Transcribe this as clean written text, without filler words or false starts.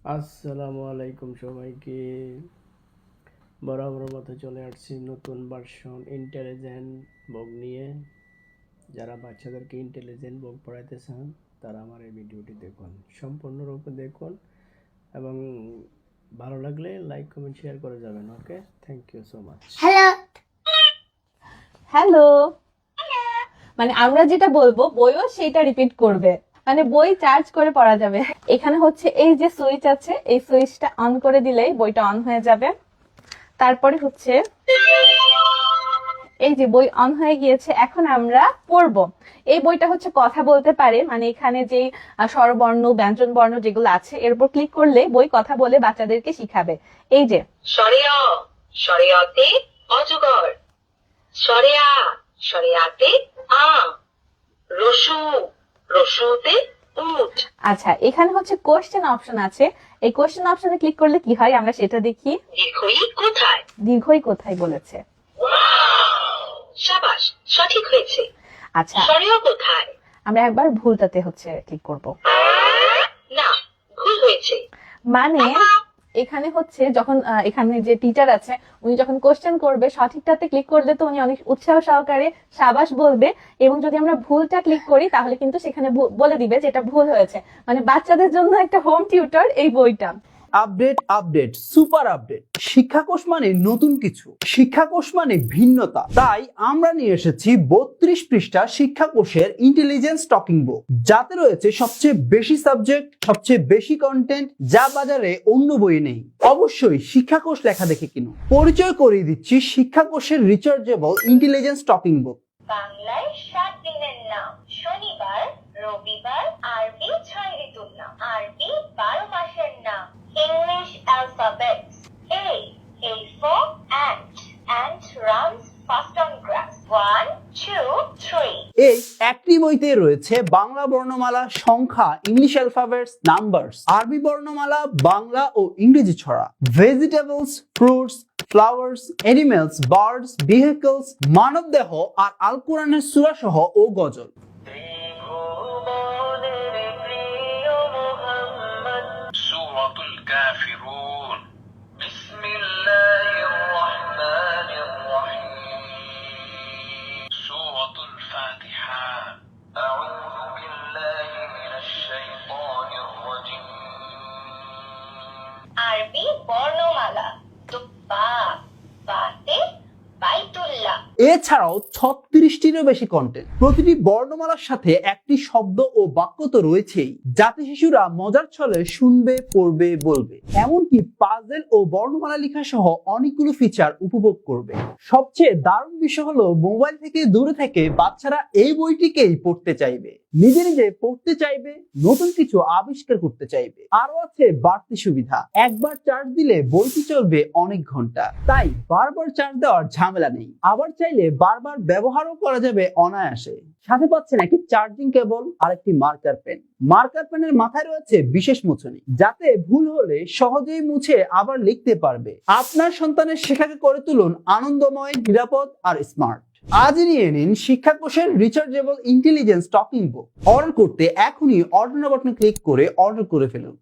আসসালামু আলাইকুম সবাইকে। বরাবর মতো চলে আসছি নতুন ভার্সন ইন্টেলিজেন্ট বগ নিয়ে। যারা বাচ্চাদেরকে ইন্টেলিজেন্ট বগ পড়াইতে চান তারা আমার এই ভিডিওটি দেখুন, সম্পূর্ণরূপে দেখুন এবং ভালো লাগলে লাইক কমেন্ট শেয়ার করে যাবেন। Okay, thank you so much. Hello hello মানে আমরা যেটা বলবো বইও সেটা রিপিট করবে, মানে বই চার্জ করে পড়া যাবে। এখানে হচ্ছে এই যে সুইচ আছে, এই সুইচটা অন করে দিলেই বইটা অন হয়ে যাবে। তারপরে হচ্ছে এই যে বই অন হয়ে গিয়েছে, এখন আমরা পড়বো। এই বইটা হচ্ছে কথা বলতে পারে, মানে এখানে যে স্বরবর্ণ ব্যঞ্জন বর্ণ যেগুলো আছে এর উপর ক্লিক করলে বই কথা বলে বাচ্চাদেরকে শিখাবে। এই যে সরেয়া সরেয়াতে অজগর, সরেয়া সরেয়াতে আম, রসু রসুতে উট। আচ্ছা, এখানে হচ্ছে কোশ্চেন অপশন আছে। এই কোশ্চেন অপশনে ক্লিক করলে কি হয় আমরা সেটা দেখি। দীর্ঘই কোথায়? দীর্ঘই কোথায় বলেছে। সাবাস, সঠিক হয়েছে। আচ্ছা, সরেয়া কোথায়? আমরা একবার ভুলটাতে হচ্ছে ক্লিক করব। না, ভুল হয়েছে। মানে এখানে হচ্ছে যখন এখানে যে টিচার আছে উনি যখন কোশ্চেন করবে সঠিকটাতে ক্লিক করলে তো উনি অনেক উৎসাহ সহকারে সাবাস বলবে, এবং যদি আমরা ভুলটা ক্লিক করি তাহলে কিন্তু সেখানে বলে দিবে যে এটা ভুল হয়েছে। মানে বাচ্চাদের জন্য একটা হোম টিউটর এই বইটা। Update super update. শিক্ষাকোষ মানে নতুন কিছু, শিক্ষাকোষ মানে ভিন্নতা। তাই আমরা নিয়ে এসেছি 32 পৃষ্ঠা শিক্ষাকোষের ইন্টেলিজেন্স টকিং বুক, যাতে রয়েছে সবচেয়ে বেশি সাবজেক্ট, সবচেয়ে বেশি কন্টেন্ট, যা বাজারে অন্য বইয়ে নেই। অবশ্যই শিক্ষাকোষ লেখা দেখে কিনুন। পরিচয় করিয়ে দিচ্ছি শিক্ষাকোষের রিচার্জেবল ইন্টেলিজেন্স টকিং বুক। বাংলায় 7 দিনের নাম: শনিবার, রবিবার। আরবি 6 ঋতুর নাম, আরবি 12 মাসের নাম। English alphabets: A for ant runs fast on grass. 1 2 3 এই একটি বইতে রয়েছে বাংলা বর্ণমালা, সংখ্যা, ইংলিশ অ্যালফাবেটস, নাম্বারস, আরবি বর্ণমালা, বাংলা ও ইংরেজি ছড়া, vegetables, fruits, flowers, animals, birds, vehicles, মানবদেহ আর আল কোরআনের সূরা সহ ও গজল। সূরাতুল কাফিরুন। বিসমিল্লাহির রহমানির রহিম। সূরাতুল ফাতিহা। আউযু বিল্লাহি মিনাশ শাইতানির রাজীম। আরবি বর্ণমালা: তুব্বা, বাতে, বাইতুল্লাহ। এছাড়াও 36টিরও বেশি কন্টেন্ট। প্রতিটি বর্ণমালার সাথে একটি শব্দ ও বাক্য তো রয়েছেই, যাতে শিশুরা মজার ছলে শুনবে, পড়বে, বলবে, এমনকি পাজেল ও বর্ণমালা লেখা সহ অনেকগুলো ফিচার উপভোগ করবে। সবচেয়ে দারুণ বিষয় হলো মোবাইল থেকে দূরে থেকে বাচ্চারা এই বইটিকেই পড়তে চাইবে, নিজে নিজে পড়তে চাইবে, নতুন কিছু আবিষ্কার করতে চাইবে। আরো আছে বাড়তি সুবিধা: একবার চার্জ দিলে বইটি চলবে অনেক ঘন্টা, তাই বারবার চার্জ দেওয়ার ঝামেলা নেই। আবার চাইলে বারবার ব্যবহারও করা যাবে অনায়াসে। সাথে পাচ্ছেন একটি চার্জিং কেবল আর একটি মার্কার পেন। মার্কার পেনের মাথায় রয়েছে বিশেষ মুছনি, যাতে ভুল হলে সহজেই মুছে আবার লিখতে পারবে। আপনার সন্তানের শেখাকে করে তুলুন আনন্দময়, নিরাপদ আর স্মার্ট। আজই নিয়ে নিন শিক্ষাকোষের rechargeable intelligence talking book. Order করতে এখনই অর্ডার বাটনে ক্লিক করে অর্ডার করে ফেলুন।